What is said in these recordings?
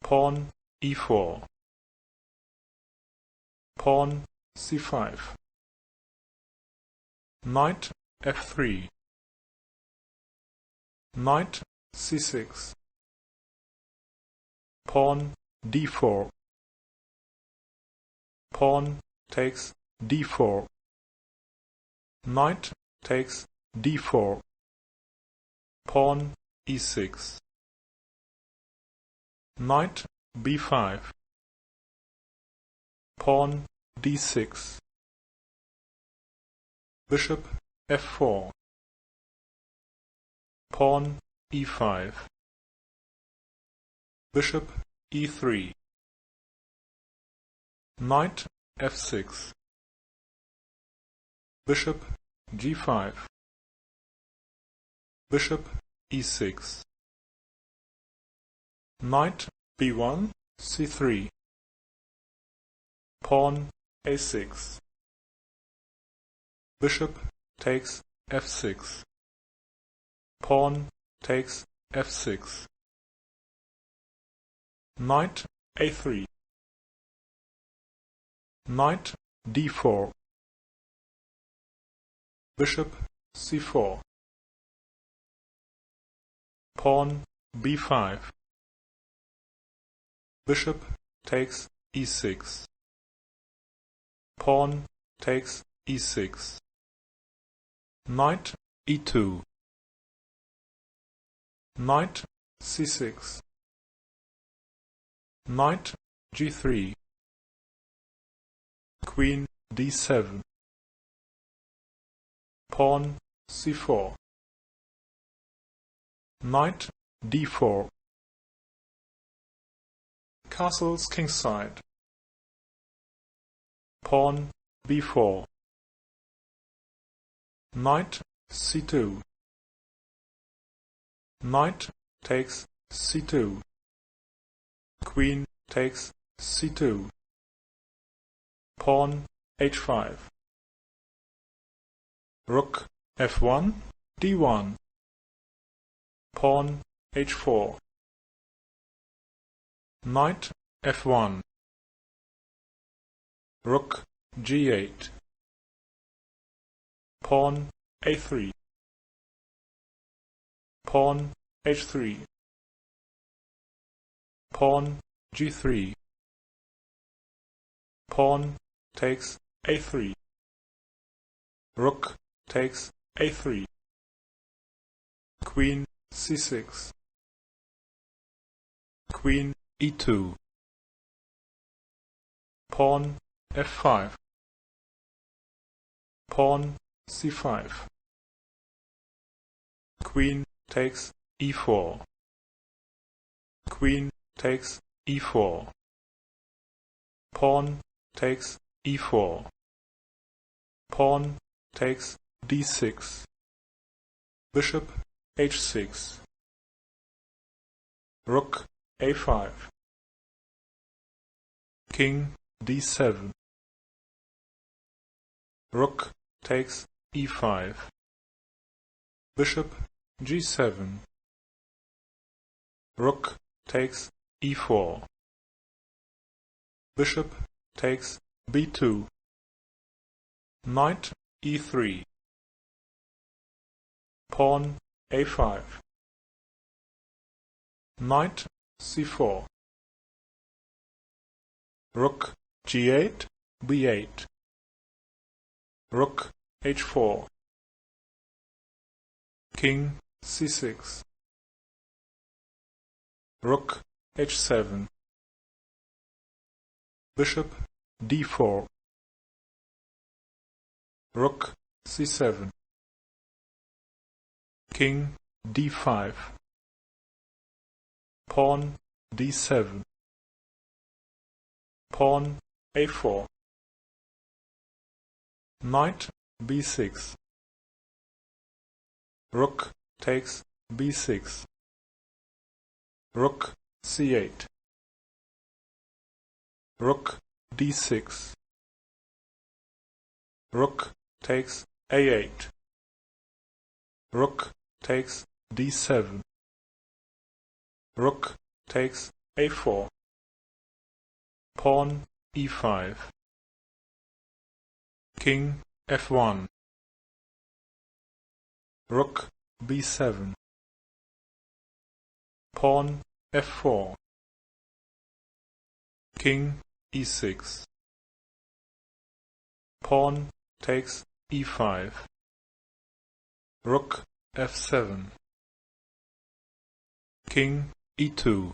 pawn e4, pawn c5, knight f3, knight c6, pawn d4, pawn takes d4, knight takes d4, pawn e6, knight b5, pawn d6, bishop f4, pawn e5, bishop e3, knight f6, bishop g5, bishop e6, knight b1, c3, pawn a6, bishop takes f6, pawn takes f6, knight a3, knight d4, bishop c4, pawn b5, bishop takes e6, pawn takes e6, knight e2, knight c6, knight g3, queen d7, pawn c4, knight d4, castles kingside, pawn b4, knight c2, knight takes c2, queen takes c2, pawn h5, rook f1, d1, pawn h4, knight f1, rook g8, pawn a3, pawn h3, pawn g3, pawn takes a3, rook takes a3, queen c6, queen e2, pawn f5, pawn c5, queen takes e4, queen takes e4, pawn takes e4, pawn takes d6, bishop h6, rook a5, king d7, rook takes e5, bishop g7, rook takes e4, bishop takes b2, knight e3, pawn a5, knight c4, rook g8, b8, rook h4, king c6, rook h7, bishop d4, rook c7, king d5, pawn d7, pawn a4, knight b6, rook takes b6, rook c8, rook d6, rook takes a8, rook takes d7, rook takes a4, pawn e5, king f1, rook b7, pawn f4, king e6, pawn takes e5, rook f7, king e2,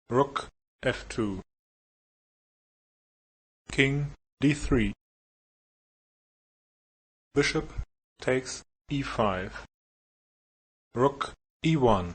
rook f2, king d3, bishop takes e5, rook e1,